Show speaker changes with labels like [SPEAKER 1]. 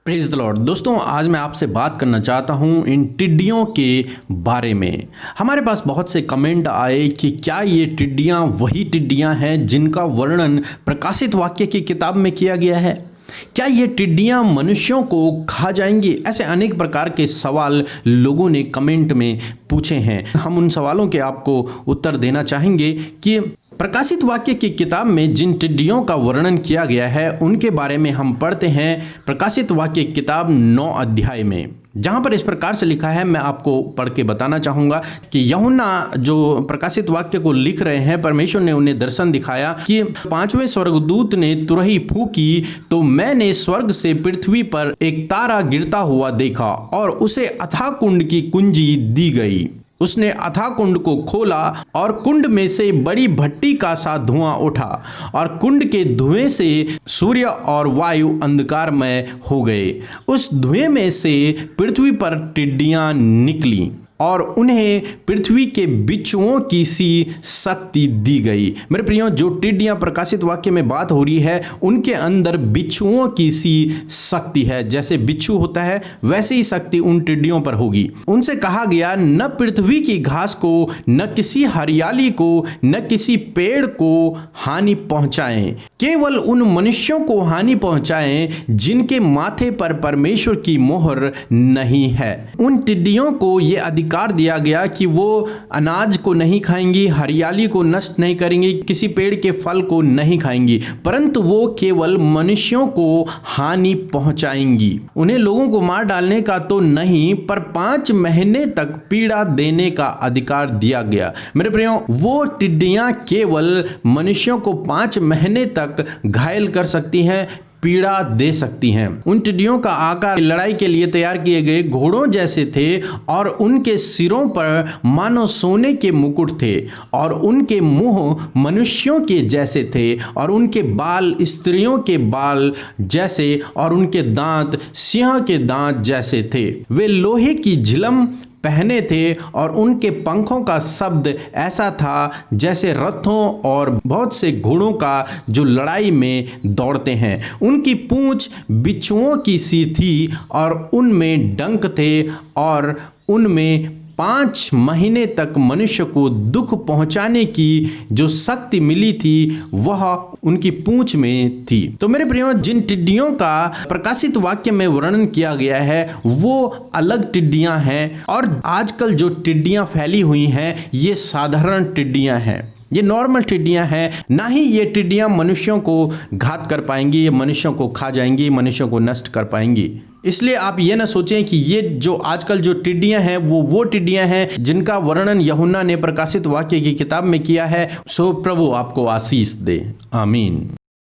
[SPEAKER 1] Praise the Lord. दोस्तों, आज मैं आपसे बात करना चाहता हूं इन टिड्डियों के बारे में। हमारे पास बहुत से कमेंट आए कि क्या ये टिड्डियां वही टिड्डियां हैं जिनका वर्णन प्रकाशित वाक्य की किताब में किया गया है। क्या ये टिड्डियां मनुष्यों को खा जाएंगी? ऐसे अनेक प्रकार के सवाल लोगों ने कमेंट में पूछे हैं। हम उन सवालों के आपको उत्तर देना चाहेंगे कि प्रकाशित वाक्य की किताब में जिन टिड्डियों का वर्णन किया गया है उनके बारे में हम पढ़ते हैं प्रकाशित वाक्य की किताब 9 अध्याय में, जहां पर इस प्रकार से लिखा है। मैं आपको पढ़ के बताना चाहूंगा कि यूहन्ना जो प्रकाशित वाक्य को लिख रहे हैं, परमेश्वर ने उन्हें दर्शन दिखाया कि 5वें स्वर्गदूत ने तुरही फूकी तो मैंने स्वर्ग से पृथ्वी पर एक तारा गिरता हुआ देखा और उसे अथाह कुंड की कुंजी दी गई। उसने अथाह कुंड को खोला और कुंड में से बड़ी भट्टी का सा धुआं उठा और कुंड के धुएं से सूर्य और वायु अंधकारमय हो गए। उस धुएं में से पृथ्वी पर टिड्डियां निकली और उन्हें पृथ्वी के बिच्छुओं की सी शक्ति दी गई। मेरे प्रियो, जो टिड्डियां प्रकाशित वाक्य में बात हो रही है उनके अंदर बिच्छुओं की सी शक्ति है। जैसे बिच्छू होता है वैसे ही शक्ति उन टिड्डियों पर होगी। उनसे कहा गया न पृथ्वी की घास को, न किसी हरियाली को, न किसी पेड़ को हानि पहुंचाएं, केवल उन मनुष्यों को हानि पहुंचाएं जिनके माथे पर परमेश्वर की मोहर नहीं है। उन टिड्डियों को यह अधिकार दिया गया कि वो अनाज को नहीं खाएंगी, हरियाली को नष्ट नहीं करेंगी, किसी पेड़ के फल को नहीं खाएंगी, परंतु वो केवल मनुष्यों को हानि पहुंचाएंगी। उन्हें लोगों को मार डालने का तो नहीं, पर 5 महीने तक पीड़ा देने का अधिकार दिया गया। मेरे प्रियो, वो टिड्डियां केवल मनुष्यों को 5 महीने तक घायल कर सकती हैं, पीड़ा दे सकती हैं। उन टिड्डियों का आकार लड़ाई के लिए तैयार किए गए घोड़ों जैसे थे और उनके सिरों पर मानो सोने के मुकुट थे और उनके मुंह मनुष्यों के जैसे थे और उनके बाल स्त्रियों के बाल जैसे और उनके दांत सिंह के दांत जैसे थे। वे लोहे की झिलम पहने थे और उनके पंखों का शब्द ऐसा था जैसे रथों और बहुत से घोड़ों का जो लड़ाई में दौड़ते हैं। उनकी पूंछ बिच्छुओं की सी थी और उनमें डंक थे और उनमें 5 महीने तक मनुष्य को दुख पहुंचाने की जो शक्ति मिली थी वह उनकी पूंछ में थी। तो मेरे प्रियो, जिन टिड्डियों का प्रकाशित वाक्य में वर्णन किया गया है वो अलग टिड्डियां हैं और आजकल जो टिड्डियां फैली हुई हैं ये साधारण टिड्डियां हैं, ये नॉर्मल टिड्डियां हैं। ना ही ये टिड्डियां मनुष्यों को घात कर पाएंगी, ये मनुष्यों को खा जाएंगी, मनुष्यों को नष्ट कर पाएंगी। इसलिए आप ये ना सोचें कि ये जो आजकल जो टिड्डियां हैं वो टिड्डियां हैं जिनका वर्णन यूहन्ना ने प्रकाशित वाक्य की किताब में किया है। सो प्रभु आपको आशीष दे। आमीन।